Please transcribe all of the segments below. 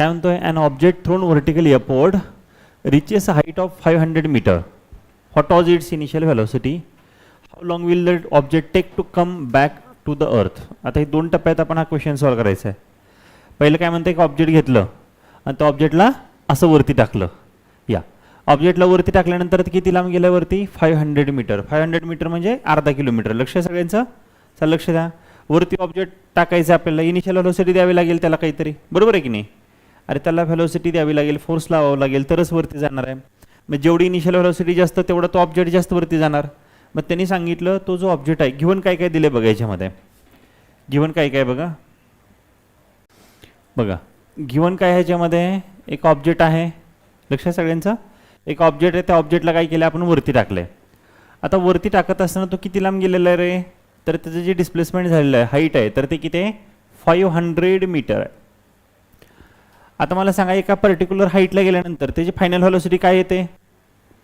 काय म्हणतोय, an object thrown vertically upward reaches a height of 500 metre, what was its initial velocity, how long will the object take to come back to the earth. आता हे 2 टप्प्यात आपण हा question solve करायचा आहे. पहिलं काय म्हणतं, एक ऑब्जेक्ट घेतलं आणि त्या ऑब्जेक्टला असं वरती टाकलं. या ऑब्जेक्टला वरती टाकल्यानंतर किती लांब गेलं वरती, 500 मीटर. 500 मीटर म्हणजे अर्धा किलोमीटर. लक्ष सगळ्यांचं, चला लक्ष द्या. वरती ऑब्जेक्ट टाकायचं आपल्याला, इनिशियल व्हेलोसिटी द्यावी लागेल त्याला काहीतरी, बरोबर आहे की नाही. अरे त्याला व्हेलोसिटी द्यावी लागेल, फोर्स लावावं लागेल, तरच वरती जाणार आहे. मग जेवढी इनिशियल व्हेलोसिटी जास्त तेवढा तो ऑब्जेक्ट जास्त वरती जाणार. मग त्यांनी सांगितलं तो जो ऑब्जेक्ट आहे, गिव्हन काय काय दिले बघा याच्यामध्ये, गिव्हन काय काय बघा, बघा गिव्हन काय ह्याच्यामध्ये, एक ऑब्जेक्ट आहे, लक्षात सगळ्यांचं, एक ऑब्जेक्ट आहे, त्या ऑब्जेक्टला काय केलं आपण वरती टाकलंय. आता वरती टाकत असताना तो किती लांब गेलेला आहे रे, तर त्याचं जे डिस्प्लेसमेंट झालेलं आहे, हाईट आहे, तर ते किती आहे, 500 मीटर आहे. आता मला सांगा, एका पर्टिक्युलर हाईटला गेल्यानंतर त्याची फायनल व्हेलोसिटी काय येते,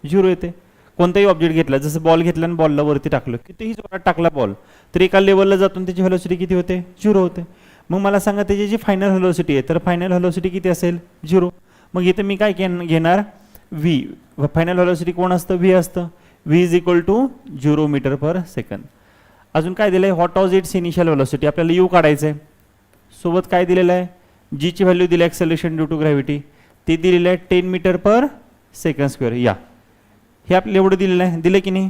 0 येते. कोणताही ऑब्जेक्ट घेतला, जसं बॉल घेतला आणि बॉलला वरती टाकलं, कितीही जोरात टाकला बॉल, तर एका लेवलला जातून त्याची व्हेलोसिटी किती होते, 0 होते. मग मला सांगा त्याची जी फायनल व्हेलोसिटी आहे, तर फायनल व्हेलोसिटी किती असेल, 0. मग इथे मी काय घेणार, व्ही. फायनल व्हेलोसिटी कोण असतं, व्ही असतं. V is equal to 0 metre per second. अजून काय दिलं आहे, what was its initial velocity, आपल्याला यू काढायचं आहे. सोबत काय दिलेलं आहे, जीची व्हॅल्यू दिली ॲक्सेलरेशन ड्यू टू ग्रॅव्हिटी, ते दिलेलं आहे 10 मीटर पर सेकंड स्क्वेअर. या हे आपल्याला एवढं दिलेलं आहे, दिलं की नाही.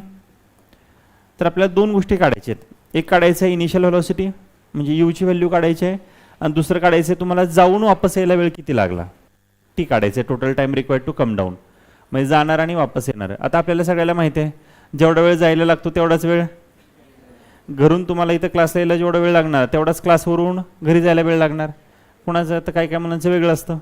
तर आपल्याला 2 गोष्टी काढायच्या आहेत. एक काढायचं आहे इनिशियल व्हेलोसिटी, म्हणजे यूची व्हॅल्यू काढायची आहे, आणि दुसरं काढायचं आहे तुम्हाला जाऊन वापस यायला वेळ किती लागला, ती काढायचं आहे. Total time required to come down, म्हणजे जाणार आणि वापस येणार. आता आपल्याला सगळ्याला माहिती आहे, जेवढा वेळ जायला लागतो तेवढाच वेळ घरून तुम्हाला इथं क्लासला यायला जेवढा वेळ लागणार तेवढाच क्लासवरून घरी जायला वेळ लागणार. कुणाचं तर काय काय मुलांचं वेगळं असतं.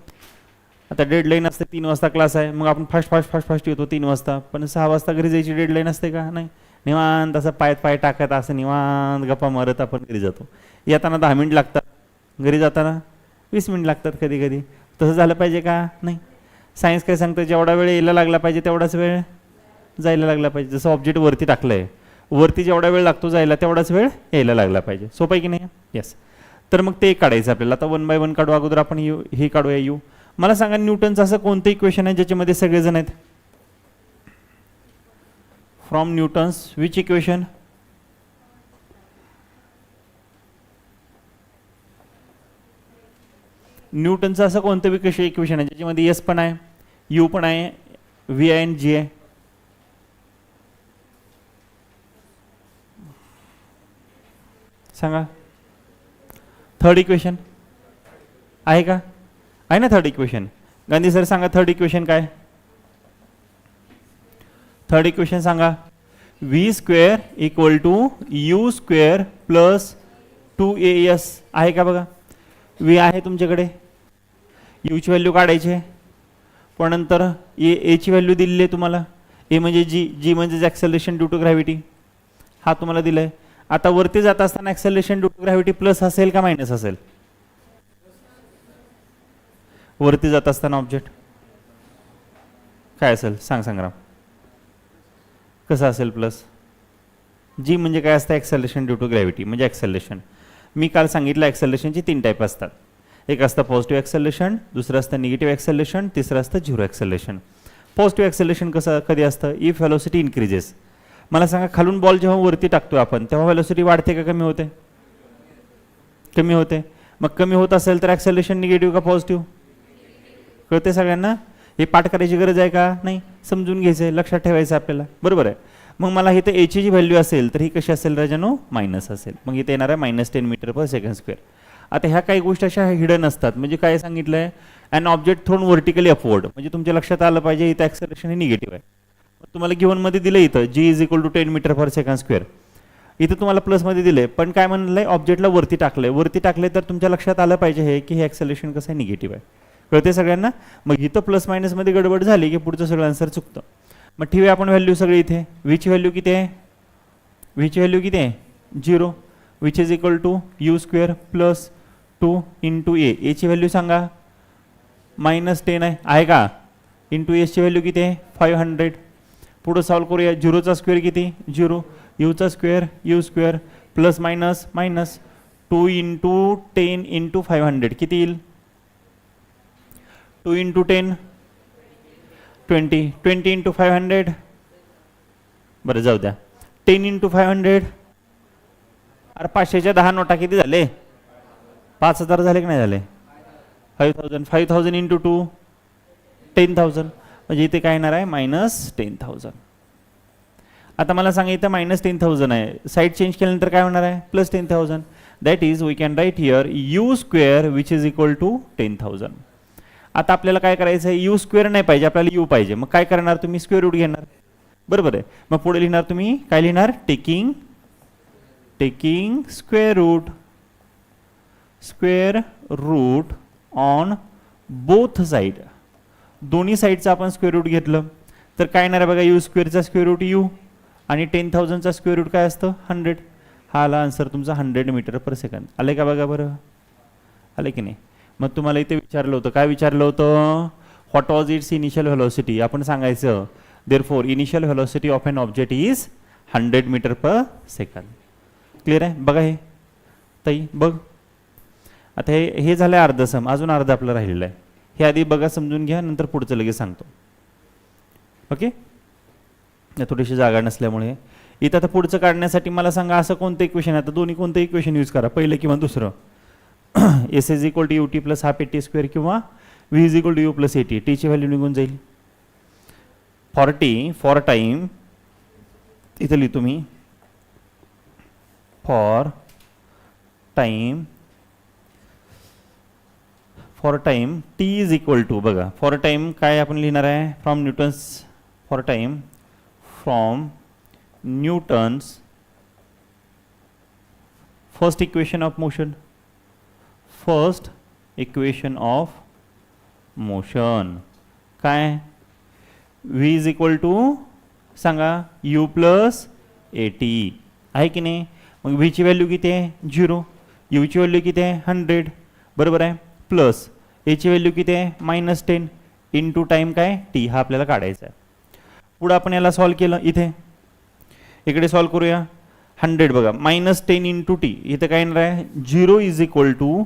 आता डेडलाईन असते 3 वाजता क्लास आहे, मग आपण फास्ट येतो 3 वाजता, पण 6 वाजता घरी जायची डेडलाईन असते का, नाही. निवांत असं पाय टाकत असं निवांत गप्पा मारत आपण घरी जातो. येताना 10 मिनिट लागतात, घरी जाताना 20 मिनिट लागतात कधी कधी. तसं झालं पाहिजे का, नाही. सायन्स काय सांगतं, जेवढा वेळ यायला लागला पाहिजे तेवढाच वेळ जायला लागला पाहिजे. जसं ऑब्जेक्ट वरती टाकलं आहे, वरती जेवढा वेळ लागतो जायला तेवढाच वेळ यायला लागला पाहिजे. सोपं आहे की नाही, येस. तर मग ते काढायचं आपल्याला. आता 1 बाय 1 काढू. अगोदर आपण हे काढूया यू. मला सांगा, न्यूटनचं असं कोणतं इक्वेशन आहे ज्याच्यामध्ये सगळेजण आहेत, फ्रॉम न्यूटन्स विच इक्वेशन, न्यूटनचं असं कोणतं इक्वेशन आहे ज्याच्यामध्ये एस पण आहे, यू पण आहे, व्ही आहे आणि जी आहे. सांगा. थर्ड इक्वेशन आहे का, आहे ना थर्ड इक्वेशन. गांधी सर सांगा थर्ड इक्वेशन काय, थर्ड इक्वेशन सांगा. V square equal to u square plus 2as आहे का बघा. व्ही आहे तुमच्याकडे, यूची व्हॅल्यू काढायची आहे, पण नंतर एची व्हॅल्यू दिलेली आहे तुम्हाला. ए म्हणजे जी म्हणजे ॲक्सेलरेशन ड्यू टू ग्रॅव्हिटी, हा तुम्हाला दिला आहे. आता वरती जात असताना acceleration due to gravity plus असेल का मायनस असेल, वरती जात असताना ऑब्जेक्ट काय असेल, सांग संग्राम. कसं असेल प्लस, जी म्हणजे काय असतं, ॲक्सेलरेशन ड्यू टू ग्रॅव्हिटी म्हणजे ॲक्सेलरेशन. मी काल सांगितलं ॲक्सेलरेशनची 3 टाईप असतात. एक असतं पॉझिटिव्ह ॲक्सेलरेशन, दुसरं असतं निगेटिव्ह ॲक्सेलरेशन, तिसरं असतं झिरो ॲक्सेलरेशन. पॉझिटिव्ह ॲक्सेलरेशन कसं कधी असतं, इफ व्हेलोसिटी इन्क्रीजेस. मला सांगा, खालून बॉल जेव्हा वरती टाकतो आपण तेव्हा व्हेलोसिटी वाढते का कमी होते, कमी होते. मग कमी होत असेल तर ॲक्सेलरेशन निगेटिव्ह का पॉझिटिव्ह, कळते सगळ्यांना. हे पाठ करायची गरज आहे का, नाही. समजून घ्यायचं आहे, लक्षात ठेवायचं आपल्याला, बरोबर आहे. मग मला इथे एची जी व्हॅल्यू असेल तर ही कशी असेल राजानो, मायनस असेल. मग इथे येणार आहे -10 मीटर पर सेकंड स्क्वेअर. आता ह्या काही गोष्टी अशा हिडन असतात. म्हणजे काय सांगितलं आहे, an object thrown vertically upward, म्हणजे तुमच्या लक्षात आलं पाहिजे इथं ॲक्सेलरेशन हे निगेटिव्ह आहे. तुम्हाला गिव्हनमध्ये दिलं इथं g is equal to 10 metre per second square, इथं तुम्हाला प्लसमध्ये दिले, पण काय म्हणलं आहे, ऑब्जेक्टला वरती टाकले तर तुमच्या लक्षात आलं पाहिजे हे की हे ॲक्सेलरेशन कसं आहे, निगेटिव्ह आहे. कळते सगळ्यांना. मग इथं प्लस मायनसमध्ये गडबड झाली की पुढचं सगळं आन्सर चुकतं. मग ठेवूया आपण व्हॅल्यू सगळी इथे. व्हीची व्हॅल्यू किती आहे, व्हीची व्हॅल्यू किती आहे, 0, which is equal to u square plus 2 into एची व्हॅल्यू सांगा, -10 आहे का, इंटू एची व्हॅल्यू किती आहे, 500. पुढं सॉल्व करूया. 0चा स्क्वेअर किती, 0, यूचा square u square plus minus 2 into 10 into 500 किती येईल, 2 इंटू 10 20, 20 इंटू 500, बरं जाऊ द्या, 10 इंटू 500, अरे 500च्या 10 नोटा किती झाले? 5000 झाले की नाही झाले? 5000, 5000 इंटू 2 10,000, म्हणजे इथे काय येणार आहे? -10,000. आता मला सांगा इथं -10,000 आहे, साईड चेंज केल्यानंतर काय होणार आहे? +10,000. That is we can write here u square which is equal to 10,000. आता आपल्याला काय करायचं आहे? u स्क्वेअर नाही पाहिजे, आपल्याला u पाहिजे. मग काय करणार तुम्ही? स्क्वेअर रूट घेणार, बरोबर आहे. मग पुढे लिहिणार तुम्ही काय लिहिणार? Taking square root on both side. दोन्ही साईडचं आपण स्क्वेअर रूट घेतलं तर काय येणार आहे बघा? u स्क्वेअरचा स्क्वेअर रूट u आणि 10,000चा स्क्वेअर रूट काय असतं? 100. हा आला आन्सर तुमचा 100 मीटर पर सेकंद. आले का बघा बरं? आले की नाही? मग तुम्हाला इथे विचारलं होतं, काय विचारलं होतं? What was its initial velocity. आपण सांगायचं therefore initial velocity of an object is 100 metre per second. Clear आहे? बघा हे ताई बघ. आता हे झालं अर्ध सम, अजून अर्ध आपलं राहिलेलं आहे. हे आधी बघा, समजून घ्या, नंतर पुढचं लगेच सांगतो. ओके, थोडीशी जागा नसल्यामुळे इथं आता पुढचं काढण्यासाठी मला सांगा असं कोणतं इक्वेशन आहे? आता दोन्ही कोणतं इक्वेशन यूज करा, पहिलं किंवा दुसरं. S is equal to ut plus half a t square किंवा v is equal to u plus a t. टीची व्हॅल्यू निघून जाईल. फॉर टाईम इथं लिहितो मी, for time t is equal to, बघा फॉर टाइम काय आपण लिहिणार आहे? From Newton's first equation of motion काय? v इज इक्वल टू सांगा u प्लस एटी आहे की नाही? मग v ची व्हॅल्यू किती आहे? 0. u ची व्हॅल्यू किती आहे? 100, बरोबर आहे. प्लस a ची व्हॅल्यू किती आहे? -10 इंटू टाईम काय? t. हा आपल्याला काढायचा आहे. पुढे आपण याला सॉल्व केलं, इकडे सॉल्व करूया. 100 बघा, -10 इंटू टी, इथे काय येणार आहे? 0 is equal to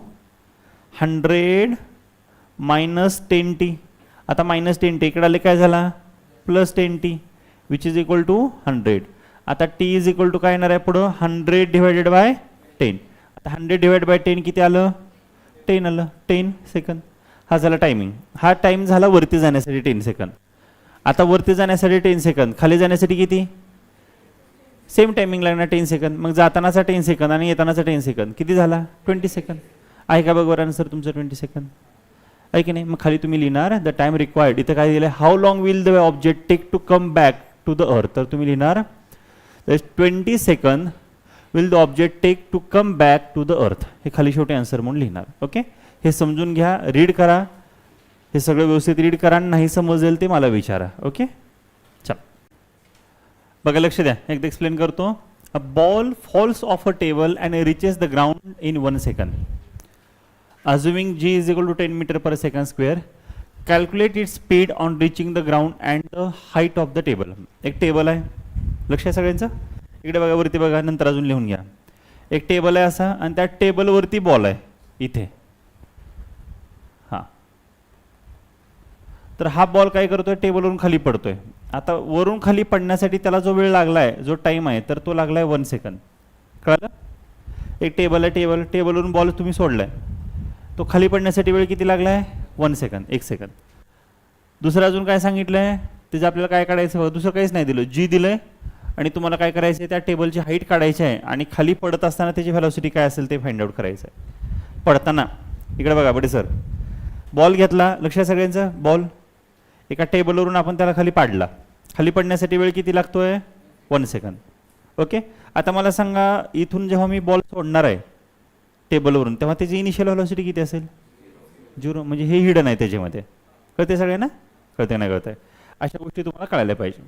100 minus 10t. आता -10t इकडे आले काय झाला? +10t which is equal to 100. आता t इज इक्वल टू काय येणार आहे पुढं? 100 डिवायडेड बाय 10. आता 100 डिवाइड बाय 10 किती आलं? 10 आलं. 10 सेकंद. हा झाला टायमिंग. हा टाइम झाला वरती जाण्यासाठी 10 सेकंद. आता वरती जाण्यासाठी 10 सेकंद, खाली जाण्यासाठी किती? सेम टायमिंग लागणार 10 सेकंद. मग जातानाचा 10 सेकंद आणि येतानाचा 10 सेकंद किती झाला? 20 सेकंद. आहे का बघ आन्सर तुमचं? 20 सेकंद आहे की नाही? मग खाली तुम्ही लिहिणार द टाइम रिक्वायर्ड. इथं काय दिलं? How long will the object take to come back to the earth. तर तुम्ही लिहिणार 20 second will the object take to come back to the earth. हे खाली शेवटी आन्सर म्हणून लिहिणार. ओके, हे समजून घ्या, रीड करा, हे सगळं व्यवस्थित रीड करा. नाही समजेल ते मला विचारा. ओके, चल बघा, लक्ष द्या, एकदा एक्सप्लेन करतो. A ball falls off a table and reaches the ground in 1 second. Assuming g is equal to 10 meter per second square, calculate its speed on reaching the ground and the height of the table. एक table आहे, लक्ष आहे सगळ्यांचं? इकडे बघा, वरती बघा, नंतर अजून लिहून घ्या. एक टेबल आहे असा आणि त्या टेबलवरती बॉल आहे इथे. हा, तर हा बॉल काय करतोय? टेबलवरून खाली पडतोय. आता वरून खाली पडण्यासाठी त्याला जो वेळ लागलाय, जो टाइम आहे, तर तो लागलाय 1 सेकंद. कळलं? एक टेबल आहे, टेबलवरून बॉल तुम्ही सोडलाय, तो खाली पडण्यासाठी वेळ किती लागलाय? 1 सेकंद, 1 सेकंद. दुसरं अजून काय सांगितलंय? त्याचं आपल्याला काय काढायचं? दुसरं काहीच नाही दिलं, जी दिलंय आणि तुम्हाला काय करायचं आहे? त्या टेबलची हाईट काढायची आहे आणि खाली पडत असताना त्याची व्हेलॉसिटी काय असेल ते फाइंड आउट करायचं आहे. पडताना इकडे बघा बडे सर, बॉल घेतला, लक्षात सगळ्यांचं? बॉल एका टेबलवरून आपण त्याला खाली पाडला, खाली पडण्यासाठी वेळ किती लागतोय? 1 सेकंद. ओके, आता मला सांगा, इथून जेव्हा मी बॉल सोडणार आहे टेबलवरून, तेव्हा त्याची इनिशियल व्हेलॉसिटी किती असेल? 0. म्हणजे हे हिडन आहे त्याच्यामध्ये. कळते सगळ्यांना? कळते नाही कळतंय? अशा गोष्टी तुम्हाला कळायला पाहिजे.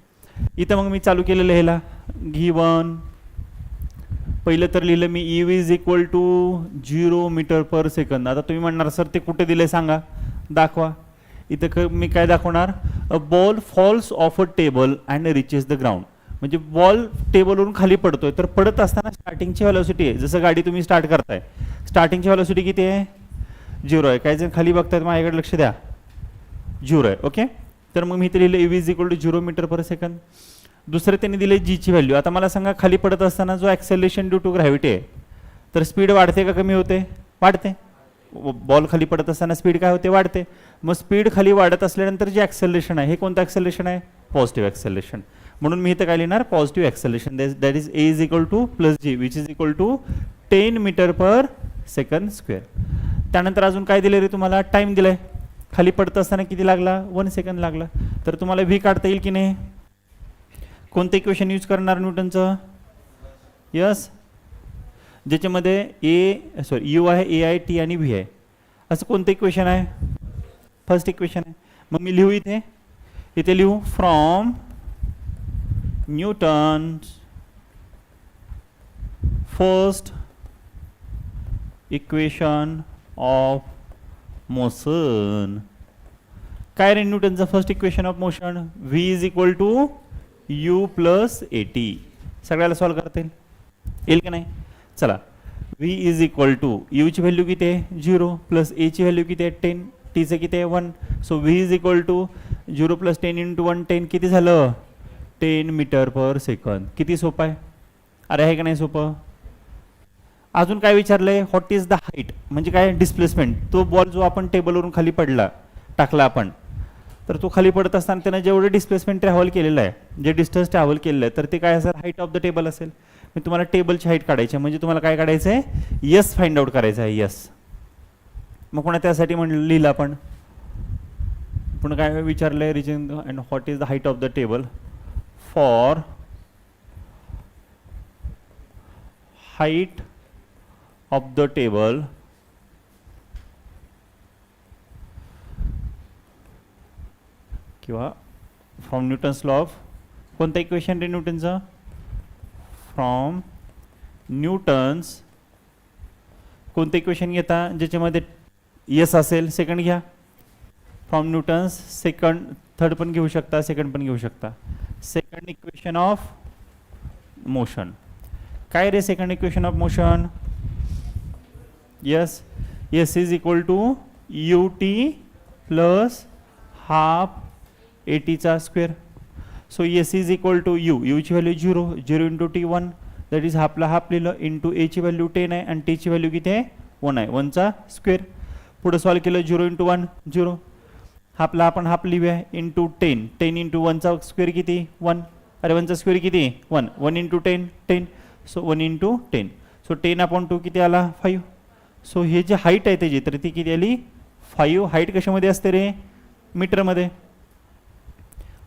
इथं मग मी चालू केलेलं ह्याला गिवन. पहिलं तर लिहिलं मी e is equal to 0 metre per second. आता तुम्ही म्हणणार सर ते कुठे दिले सांगा, दाखवा. इथं मी काय दाखवणार? A ball falls off a table and reaches the ground. म्हणजे बॉल टेबलवरून खाली पडतोय, तर पडत असताना स्टार्टिंगची व्हेलॉसिटी आहे, जसं गाडी तुम्ही स्टार्ट करताय, स्टार्टिंगची व्हेलॉसिटी किती आहे? 0 आहे. काही जण खाली बघतायत, माझ्याकडे लक्ष द्या. 0 आहे. ओके, तर मग मी इथे लिहिलं AV is equal to 0 metre per second. दुसरं त्यांनी दिले जीची व्हॅल्यू. आता मला सांगा खाली पडत असताना जो ॲक्सेलरेशन ड्यू टू ग्रॅव्हिटी आहे, तर स्पीड वाढते का कमी होते? वाढते. बॉल खाली पडत असताना स्पीड काय होते? वाढते. मग स्पीड खाली वाढत असल्यानंतर जे ॲक्सेलरेशन आहे हे कोणतं ॲक्सेलरेशन आहे? Positive acceleration. म्हणून मी इथं काय लिहिणार? Positive acceleration. That is A is equal to plus G which is equal to 10 metre per second square. त्यानंतर अजून काय दिलं रे तुम्हाला? टाईम दिलाय. खाली पडत असताना किती लागला? 1 सेकंद लागला. तर तुम्हाला V काढता येईल की नाही? कोणतं इक्वेशन यूज करणार न्यूटनचं? यस, ज्याच्यामध्ये U आहे, A आहे, T आणि V आहे. असं कोणतं इक्वेशन आहे? फर्स्ट इक्वेशन आहे. मग मी लिहू इथे लिहू from Newton's first equation of motion. काय रे न्यूटनचं first equation of motion? V is equal to U plus AT. सगळ्याला सॉल्व करता येईल का नाही? चला, V is equal to U ची व्हॅल्यू किती आहे? 0 प्लस A ची व्हॅल्यू किती आहे? 10. T चं किती आहे? 1. So V is equal to 0 plus 10 into 1 10 किती झालं? 10 मीटर पर सेकंद. किती सोपं आहे? अरे आहे का नाही सोपं? अजून काय विचारलंय? व्हॉट इज द हाईट, म्हणजे काय? डिस्प्लेसमेंट. तो बॉल जो आपण टेबलवरून खाली टाकला आपण, तर तो खाली पडत असताना त्यानं जेवढं डिस्प्लेसमेंट ट्रॅव्हल केलेलं आहे, जे डिस्टन्स ट्रॅव्हल केलेलं आहे, तर ते काय असेल? हाईट ऑफ द टेबल असेल. मी तुम्हाला टेबलची हाईट काढायची आहे, म्हणजे तुम्हाला काय काढायचं आहे? यस फाइंड आउट करायचं आहे. यस. मग कोणा त्यासाठी म्हणलं लिहिलं आपण? पण काय विचारलंय? Region and what is the height of the table for height of the table किंवा फ्रॉम न्यूटन्स लॉ ऑफ कोणतं इक्वेशन रे न्यूटनचं? फ्रॉम न्यूटन्स कोणतं इक्वेशन घेता ज्याच्यामध्ये यस असेल? सेकंड घ्या. फ्रॉम न्यूटन्स सेकंड, थर्ड पण घेऊ शकता, सेकंड पण घेऊ शकता. Second equation of motion. काय रे second equation of motion? S, s is equal to UT plus half AT चा square. So s is equal to U ची value 0 into T 1, that is हाफला हाफ लिहिलं, into A ची value 10 आहे आणि T ची व्हॅल्यू किती आहे? 1 आहे. 1 चा स्क्वेअर. पुढे सॉल्व केलं 0 इंटू 1 0, हाफला आपण हाफ लिहूया, इंटू 10 10 इंटू 1 चा स्क्वेअर किती? 1. अरे 1 चा स्क्वेअर किती? 1. 1 into 10 10. So 1 into 10. So 10 upon 2 किती आला? 5. सो हे जे हाईट आहे त्याची, तर ती किती आली? 5. हाईट कशामध्ये असते रे? मीटरमध्ये.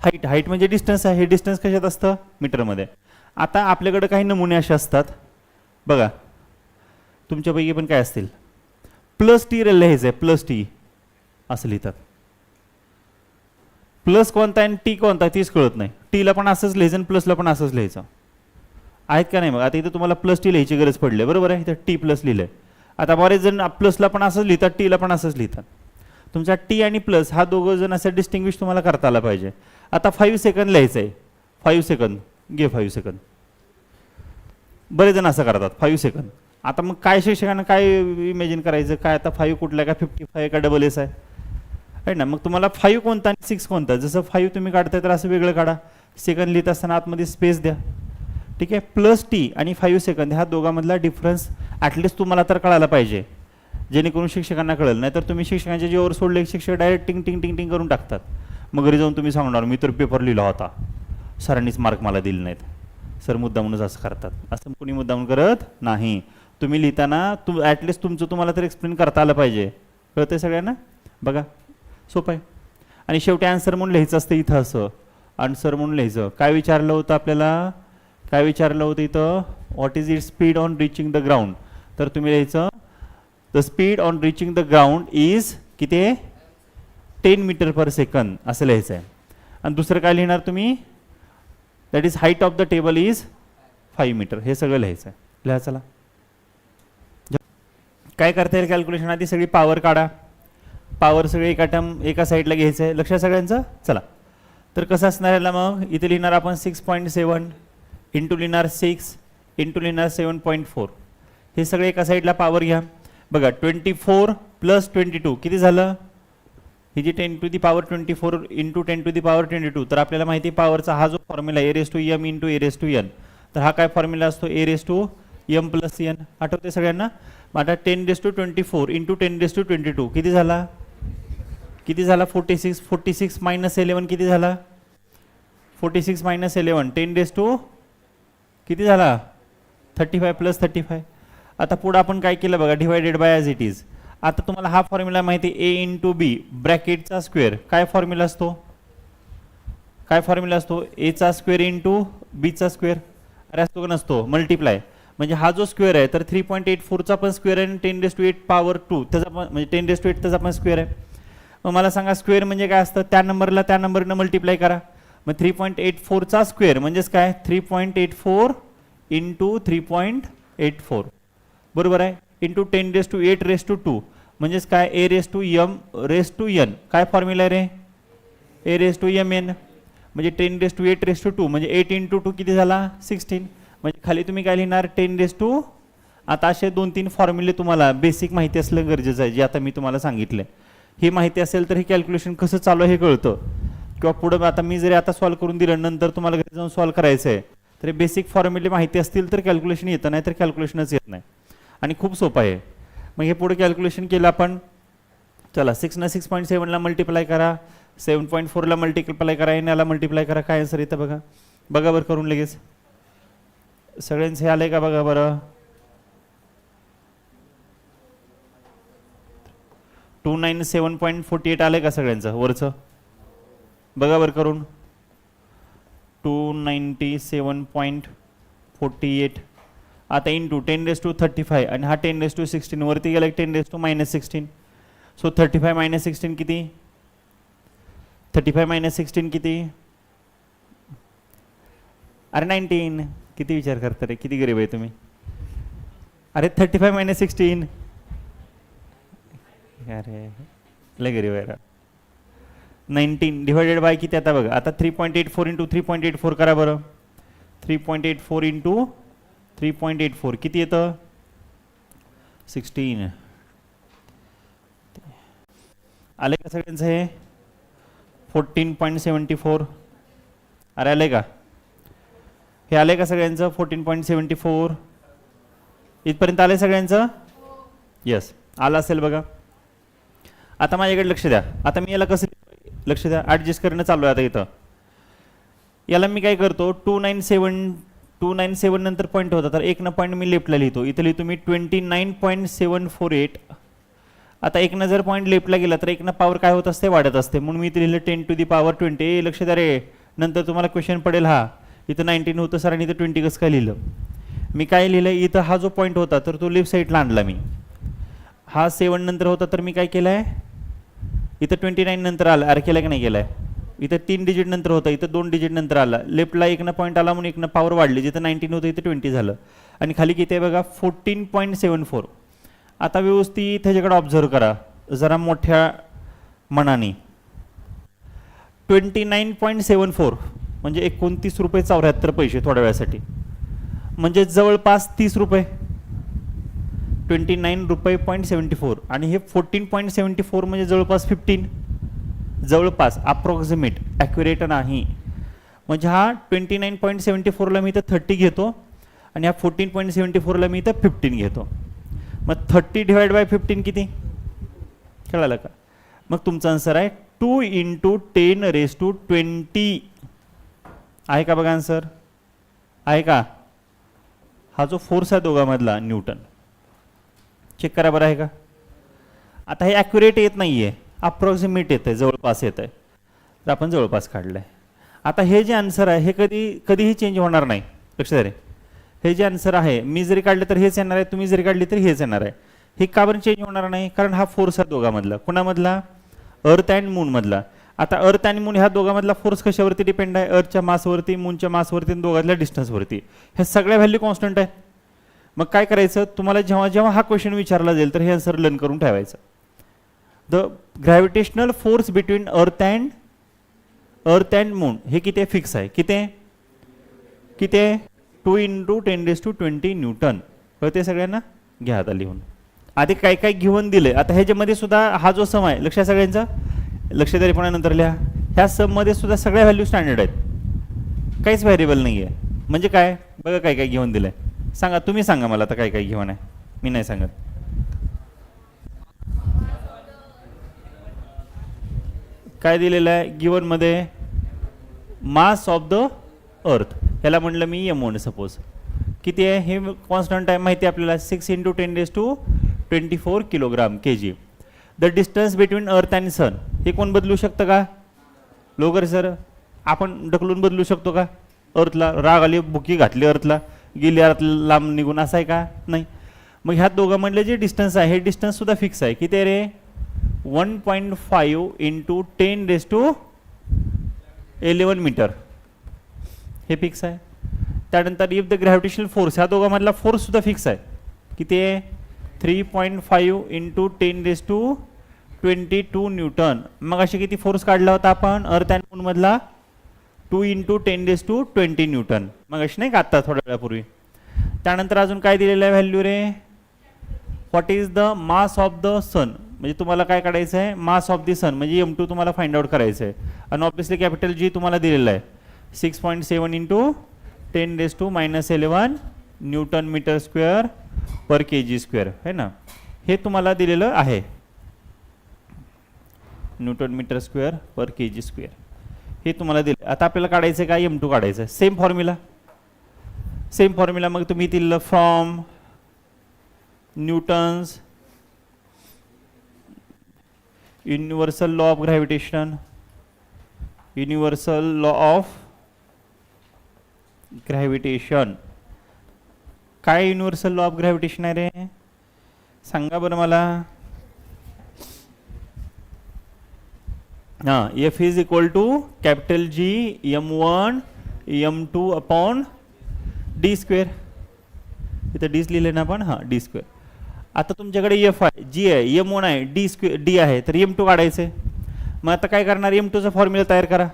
हाईट म्हणजे डिस्टन्स आहे. हे डिस्टन्स कशात असतं? मीटरमध्ये. आता आपल्याकडे काही नमुने असे असतात बघा, तुमच्यापैकी पण काय असतील? प्लस T लिहायचं आहे, प्लस T असं लिहितात. प्लस कोणता आणि T कोणता तीच कळत नाही. टीला पण असंच लिहायचं आणि प्लसला पण असंच लिहायचं. आहेत का नाही? मग आता इथं तुम्हाला प्लस T लिहायची गरज पडली, बरोबर आहे? इथं T प्लस लिहिलंय. आता बरेच जण प्लसला पण असंच लिहितात, टीला पण असंच लिहितात. तुमचा T आणि प्लस हा दोघं जण असं डिस्टिंग्विश तुम्हाला करता आला पाहिजे. आता 5 सेकंद लिहायचं आहे. 5 सेकंद घे, 5 सेकंद. बरेच जण असं करतात 5 सेकंद. आता मग काय शिक्षकांना काय इमॅजिन करायचं? काय आता 5 कुठला? का 55 का डबल एस आहे ना? मग तुम्हाला 5 कोणता आणि 6 कोणता? जसं 5 तुम्ही काढताय तर असं वेगळं काढा. सेकंद लिहित असताना आतमध्ये स्पेस द्या. ठीक आहे. प्लस T आणि 5 सेकंद ह्या दोघांमधला डिफरन्स ॲटलिस्ट तुम्हाला तर कळायला पाहिजे, जेणेकरून शिक्षकांना कळेल. नाही तर तुम्ही शिक्षकांच्या जीवावर सोडले, शिक्षक डायरेक्ट टिंग टिंग टिंग टिंग करून टाकतात. मग घरी जाऊन तुम्ही सांगणार मी तर पेपर लिहिला होता, सरांनीच मार्क मला दिले नाहीत. सर मुद्दामूनच असं करतात. असं कोणी मुद्दामून करत नाही. तुम्ही लिहिताना ॲटलिस्ट तुमचं तुम्हाला तर एक्सप्लेन करता आलं पाहिजे. कळतंय सगळ्यांना? बघा सोपं आहे. आणि शेवटी आन्सर म्हणून लिहायचं असतं इथं. असं आन्सर म्हणून लिहायचं. काय विचारलं होतं आपल्याला? काय विचारलं होतं इथं? What is it speed on reaching the ground. तर तुम्ही लिहायचं the speed on reaching the ground is किती आहे? 10 मीटर पर सेकंद असं लिहायचं आहे. आणि दुसरं काय लिहिणार तुम्ही? That is height of the table is 5 metre. हे सगळं लिहायचं आहे. लिहा चला. काय करता येईल कॅल्क्युलेशन? आधी सगळी पॉवर काढा. पॉवर सगळे एका साईडला घ्यायचं आहे. लक्षात सगळ्यांचं? चला. तर कसं असणार याला? मग इथे लिहिणार आपण 6.7 इंटू लिहिणार 6 इंटू लिहिणार 7.4. हे सगळे एका साईडला पॉवर घ्या. बघा 24 प्लस 22 किती झालं? ही जी 10⁻24 इंटू 10⁻22, तर आपल्याला माहिती आहे पॉवरचा हा जो formula a raise to m into a raise to n, तर हा काय फॉर्म्युला असतो a raise to m plus n. आठवते सगळ्यांना. मग आता 10⁻24 इंटू 10⁻22 किती झाला? 46. 46 मायनस 11 किती झाला? 46 मायनस 11 10 किती झाला? 35 प्लस 35. आता पुढे आपण काय केलं बघा, divided by as it is. आता तुम्हाला हा फॉर्म्युला माहिती आहे ए इंटू बी ब्रॅकेटचा स्क्वेअर. काय फॉर्म्युला असतो? एचा स्क्वेअर इंटू बीचा स्क्वेअर. अरे असतो का नसतो? मल्टिप्लाय. म्हणजे हा जो स्क्वेअर आहे तर 3.84चा पण स्क्वेअर आहे आणि 10⁻8 पॉवर 2 त्याचा पण, म्हणजे 10⁻8 त्याचा पण स्क्वेअर आहे. मग मला सांगा स्क्वेअर म्हणजे काय असतं? त्या नंबरला त्या नंबरनं मल्टिप्लाय करा. मग 3.84चा स्क्वेअर म्हणजेच काय? 3.84 इंटू 3.84 बरोबर आहे, इंटू 10⁻8 म्हणजेच काय? A raise to m raise to n. काय फॉर्म्युला रे? A raise to m n. म्हणजे 10⁻8 म्हणजे 8 इंटू 2 किती झाला? 16. म्हणजे खाली तुम्ही काय लिहिणार? 10⁻. आता असे 2-3 फॉर्म्युले तुम्हाला बेसिक माहिती असलं गरजेचं आहे, जे आता मी तुम्हाला सांगितलं. ही माहिती असेल तर हे कॅल्क्युलेशन कसं चालू आहे हे कळतं. किंवा पुढं आता मी जरी आता सॉल्व करून दिलं नंतर तुम्हाला घरी जाऊन सॉल्व करायचं आहे तर बेसिक फॉर्म्युले माहिती असतील तर कॅल्क्युलेशन येतं, नाही तर कॅल्क्युलेशनच येत नाही. आणि खूप सोपं आहे. मग हे पुढे कॅल्क्युलेशन केलं आपण. चला 6 ने 6.7ला मल्टिप्लाय करा, 7.4ला मल्टिप्लाय करा, याला मल्टिप्लाय करा. काय आन्सर येतं बघा. बघा बरं करून लगेच. सगळ्यांचे हे आलंय का बघा बरं. 297.48 आलंय का सगळ्यांचं वरचं? बघा बरं करून. 297.48. आता इंटू 10⁻35 आणि हा 10⁻16 वरती गेला 10⁻−16. सो 35 - 16 किती? 35 - 16 किती? अरे 19. किती विचार करता रे, किती गरीब आहे तुम्ही. अरे 35 - 16. अरे लय गरीब आहे. 19 डिवायडेड बाय किती आता बघा. आता 3.84 इंटू 3.84 करा बरं. 3.84 इंटू 3.84 किती येतं? 16. आले का सगळ्यांचं हे? 14.74. अरे आले का? हे आले का सगळ्यांचं? 14.74 इथपर्यंत आले सगळ्यांचं? यस आलं असेल बघा. आता माझ्याकडे लक्ष द्या. आता मी याला कसं लक्ष द्या, ॲडजस्ट करणं चालू आहे आता इथं. याला मी काय करतो, 297 नंतर पॉईंट होता तर एकनं पॉईंट मी लेफ्टला लिहितो. इथं लिहितो मी 29.748. आता एकनं जर पॉईंट लेफ्टला गेला तर एकनं पॉवर काय होत असते? वाढत असते. म्हणून मी इथं लिहिलं 10⁻20. लक्ष द्या रे, नंतर तुम्हाला क्वेश्चन पडेल. हा इथं 19 होतं सर आणि इथं 20 कसं काय लिहिलं? मी काय लिहिलं, इथं हा जो पॉईंट होता तर तो लेफ्ट साईडला आणला मी. हा 7 नंतर होता तर मी काय केलं आहे, इथं 29 नंतर आला. अरे केलं की नाही केलं आहे? इथं 3 डिजिट नंतर होता, इथं 2 डिजिट नंतर आला. लेफ्टला एकनं पॉईंट आला म्हणून एकनं पॉवर वाढली. जिथं 19 होतं इथं 20 झालं. आणि खाली किती आहे बघा? 14.74. आता व्यवस्थित ह्याच्याकडे ऑब्झर्व करा जरा मोठ्या मनाने. 29.74 म्हणजे 29 रुपये 74 पैसे थोड्या वेळासाठी, म्हणजे जवळपास 30 रुपये. 29 रुपये 0.74 आणि हे 14.74 म्हणजे जवळपास 15. जवळपास अप्रॉक्सिमेट, ॲक्युरेट नाही. म्हणजे हा 29.74ला मी इथं 30 घेतो आणि हा 14.74ला मी इथं 15 घेतो. मग 30 डिवाइड बाय 15 किती? कळालं का? मग तुमचा आन्सर आहे 2 इंटू 10⁻20. आहे का बघा आन्सर? आहे का? हा जो फोर्स आहे दोघांमधला न्यूटन, चेक करा बरं आहे का? आता हे ॲक्युरेट येत नाही आहे, अप्रॉक्सिमेट येत आहे, जवळपास येत आहे. तर आपण जवळपास काढलं आहे. आता हे जे आन्सर आहे हे कधीही चेंज होणार नाही. लक्षात रे, हे जे आन्सर आहे मी जरी काढले तर हेच येणार आहे, तुम्ही जरी काढले तरी हेच येणार आहे. हे का बरं चेंज होणार नाही? कारण हा फोर्स आहे दोघांमधला. कोणामधला? अर्थ अँड मूनमधला. आता अर्थ आणि मून ह्या दोघांमधला फोर्स कशावरती डिपेंड आहे? अर्थच्या मासवरती, मूनच्या मासवरती आणि दोघांतल्या डिस्टन्सवरती. ह्या सगळ्या व्हॅल्यू कॉन्स्टंट आहे. मग काय करायचं, तुम्हाला जेव्हा जेव्हा हा क्वेश्चन विचारला जाईल तर हे आन्सर लर्न करून ठेवायचं. The gravitational force between earth and moon हे किती फिक्स आहे? किती आहे? 2 इंटू 10⁻20 न्यूटन. कळते सगळ्यांना? घ्या आता लिहून. आधी काय काय घेऊन दिले. आता ह्याच्यामध्ये सुद्धा हा जो सम आहे, लक्षात सगळ्यांचा, लक्षदारीपणानंतर लिहा. ह्या सममध्ये सुद्धा सगळ्या व्हॅल्यू स्टँडर्ड आहेत, काहीच व्हेरिएबल नाही आहे. म्हणजे काय बघा, काय काय गिव्हन दिलं आहे सांगा, तुम्ही सांगा मला आता काय काय गिव्हन आहे, मी नाही सांगत. काय दिलेलं आहे गिव्हनमध्ये? मास ऑफ द अर्थ, ह्याला म्हणलं मी M1 सपोज. किती आहे हे कॉन्स्टंट आहे माहिती आहे आपल्याला, 6 × 10⁻24 kilogram kg. The distance between earth and sun, हे कोण बदलू शकतं का? लोगर सर. आपण ढकलून बदलू शकतो का अर्थला? राग आली, भुकी घातली अर्थला, गेली अर्थ लांब निघून, असं आहे का? नाही. मग ह्या दोघांमधले जे डिस्टन्स आहे हे डिस्टन्स सुद्धा फिक्स आहे. किती आहे रे? 1.5 × 10⁻11 मीटर, हे फिक्स आहे. त्यानंतर इफ द ग्रॅव्हिटेशनल फोर्स, ह्या दोघांमधला फोर्स सुद्धा फिक्स आहे. किती आहे? 3.5 × 10⁻22 न्यूटन. मग अशी किती फोर्स काढला होता आपण अर्थ अँड मून मधला? 2 × 10⁻20 न्यूटन. मग अशी नाही का आत्ता थोड्या वेळापूर्वी. त्यानंतर अजून काय दिलेलं आहे व्हॅल्यू रे? What is the mass of the sun, म्हणजे तुम्हाला काय काढायचं आहे? मास ऑफ द सन, म्हणजे M2 तुम्हाला फाइंड आउट करायचं आहे. आणि ऑब्विसली कॅपिटल G तुम्हाला दिलेलं आहे 6.7 × 10⁻11 न्यूटन मीटर स्क्वेअर पर kg स्क्वेअर, है ना? हे तुम्हाला दिलेलं आहे, न्यूटन मीटर स्क्वेअर पर kg स्क्वेअर, हे तुम्हाला दिले. आता आपल्याला काढायचं आहे काय? M2 काढायचं आहे. Same formula, same formula. मग तुम्ही दिलं from Newton's universal law of gravitation, universal law of gravitation. काय युनिव्हर्सल लॉ ऑफ ग्रॅव्हिटेशन आहे रे? सांगा बरं मला. हां, F is equal to capital G M1 M2 upon D square. इथं डीच लिहिले ना आपण, हां D स्क्वेअर. आता तुमच्याकडे F आहे, G आहे, M1 आहे, D स्क्वेअर D आहे, तर M2 काढायचं आहे. मग आता काय करणार? M2चा फॉर्म्युला तयार करा.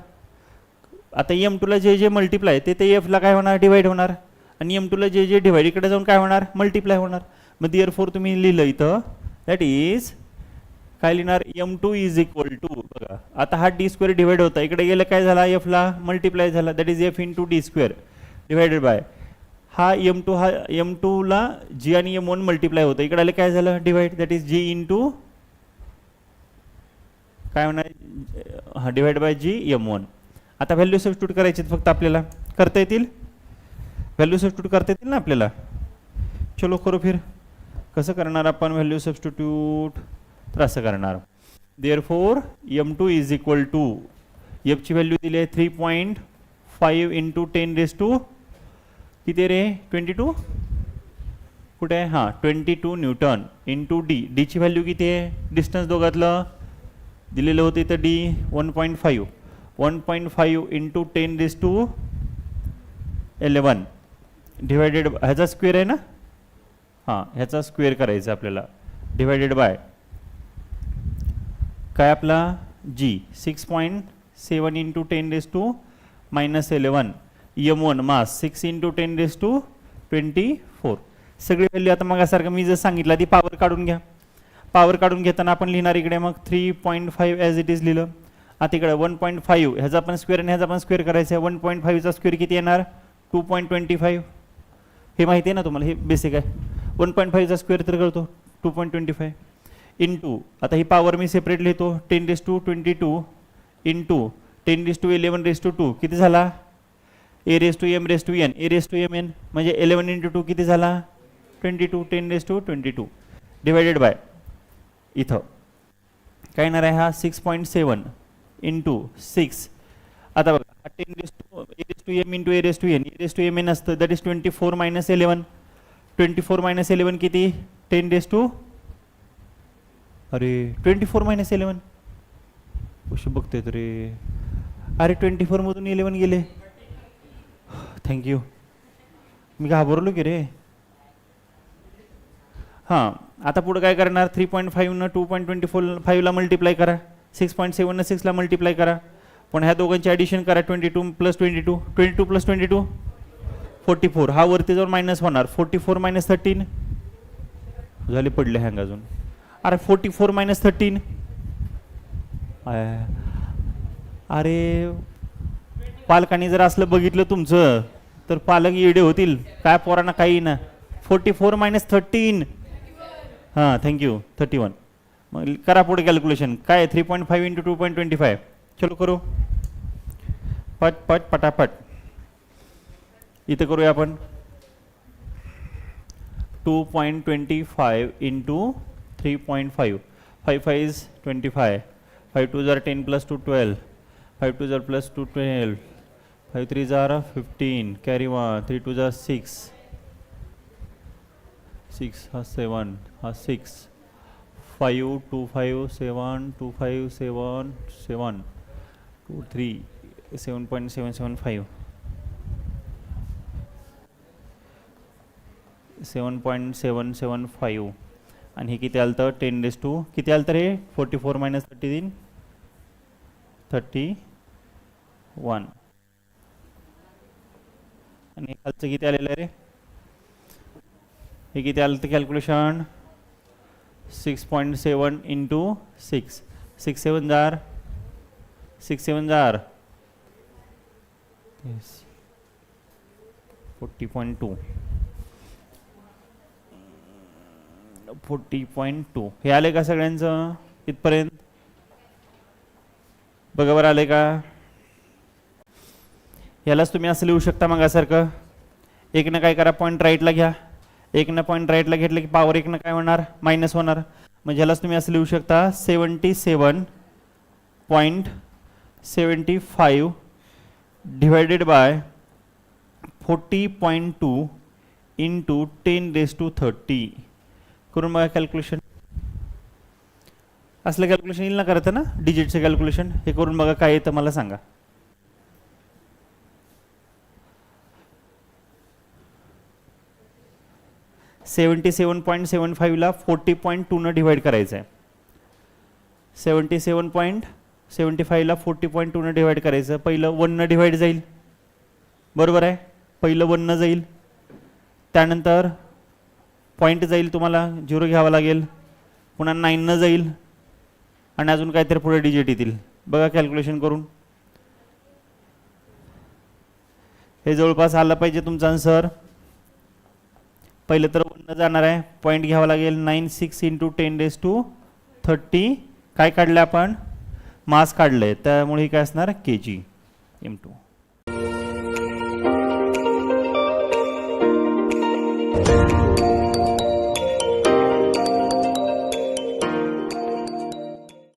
आता M2ला जे जे मल्टिप्लाय ते Fला काय होणार? डिवाइड होणार. आणि M2ला जे जे डिवाइड इकडे जाऊन काय होणार? मल्टिप्लाय होणार. मग देअरफॉर तुम्ही लिहिलं इथं, दॅट इज काय लिहिणार? M2 इज इक्वल टू, बघा आता हा D स्क्वेअर डिवाइड होता, इकडे गेलं काय झाला? Fला मल्टिप्लाय झाला, that is F × D square divided by हा M2, हा M2ला G आणि M1 मल्टिप्लाय होतं, इकडे आले काय झालं? डिवाइड, दॅट इज G × काय होणार? हा डिवाइड बाय G M1. आता व्हॅल्यू सबस्टिट्यूट करायची फक्त आपल्याला, करता येतील? व्हॅल्यू सबस्टिट्यूट करता येतील ना आपल्याला? चलो करू फिर. कसं करणार आपण व्हॅल्यू सबस्टिट्यूट? तर असं करणार, therefore M2 is equal to, F ची व्हॅल्यू दिली आहे 3.5 × 10⁻, किती रे? 22. कुठे आहे? हां 22 न्यूटन इंटू D. D ची व्हॅल्यू किती आहे? डिस्टन्स दोघातलं दिलेलं होतं इथं D 1.5 × 10⁻11 डिवायडेड, ह्याचा स्क्वेअर आहे ना? हां ह्याचा स्क्वेअर करायचा आपल्याला, डिवायडेड बाय काय आपला G 6.7 × 10⁻11 M1 मास 6 × 10⁻24. सगळी व्हॅल्यू आता मगासारखं मी जर सांगितलं ती पॉवर काढून घ्या. पॉवर काढून घेताना आपण लिहिणार इकडे मग 3.5 ॲज इट इज लिहिलं. आता इकडे 1.5 ह्याचा पण स्क्वेअर आणि ह्याचा पण स्क्वेअर करायचा आहे. 1.5चा स्क्वेअर किती येणार? 2.25. हे माहिती आहे ना तुम्हाला, हे बेसिक आहे. 1.5चा स्क्वेअर तर करतो 2.25 इंटू, आता ही पॉवर मी सेपरेट लिहितो 10⁻22 इंटू 10⁻11⁻2 किती झाला? A⁻m⁻n A⁻mn म्हणजे 11 × 2 किती झाला? 22. 10⁻22 डिवायडेड बाय इथं काय येणार आहे? हा 6.7 इंटू 6. आता बघा 10⁻m × A⁻n असतं, दॅट इज 24 - 11. 24 - 11 किती? 10⁻, अरे 24 - 11 कशी बघते रे? अरे 24 मधून 11 गेले. थँक्यू, मी घाबरलो की रे. हां आता पुढे काय करणार? 3.5 न 2.25 ला मल्टिप्लाय करा, 6.7 न 6 ला मल्टिप्लाय करा, पण ह्या दोघांची ॲडिशन करा. 22 + 22 22 + 22 44. हा वरती जाऊन मायनस होणार. 44 - 13 झाले, पडले हँग अजून. अरे 44 - 13 अरे पालकांनी जर असलं बघितलं तुमचं तर पालक येडे होतील. काय पोरांना काही ना. 44 मायनस 13. हां थँक्यू 31. मग करा पुढे कॅल्क्युलेशन. काय 3.5 इंटू 2.25. चलो करू पट पट पटापट. इथं करूया आपण 2.25 into 3.5. 5 5 is 25. 5 2 jar 10 plus 2 12. 5 2 jar plus 2 12. 5 3 jar 15. Carry 1. 3 2 जार 6. 6 हा 7 हा 6. 5 2 5 7 2 5 7 7 2 3 7.775. 7.775. आणि हे किती आलं तर 10 रेज टू किती आलं तर हे 44 मायनस 33 31. आणि खालचं किती आलेलं आहे रे. हे किती आलं तर कॅल्क्युलेशन 6.7 इंटू 6. 6 7 जार 6 7 जार 40.2. 40.2 हे आले का सगळ्यांचं इथपर्यंत. बघा बरं आले का. यालाच तुम्ही असं लिहू शकता मगासारखं. एकनं काय करा पॉईंट राईटला घ्या. एकनं पॉईंट राईटला घेतलं की पॉवर एकनं काय होणार मायनस होणार. म्हणजे यालाच तुम्ही असं लिहू शकता 77.75 divided by 40.2 into 10 raise to 30. करून बघा कॅल्क्युलेशन. असलं कॅल्क्युलेशन येईल ना करतं ना डिजिटचं कॅल्क्युलेशन. हे करून बघा काय येतं मला सांगा. $77.75ला 40.2 डिवाइड करायचं आहे. 77.75ला 40.2 डिवाइड करायचं. पहिलं 1 डिवाइड जाईल बरोबर आहे. पहिलं 1 जाईल. त्यानंतर पॉईंट जाईल तुम्हाला 0 घ्यावा लागेल. पुन्हा 9 जाईल आणि अजून काहीतरी पुढे डिजिट येतील. बघा कॅल्क्युलेशन करून. हे जवळपास आलं पाहिजे तुमचा आन्सर. पहिलं तर 1 जाणार आहे. पॉईंट घ्यावा लागेल 9 6 इंटू 10 रेज टू 30. काय काढलं आपण मास काढलंय त्यामुळे काय असणार kg m2.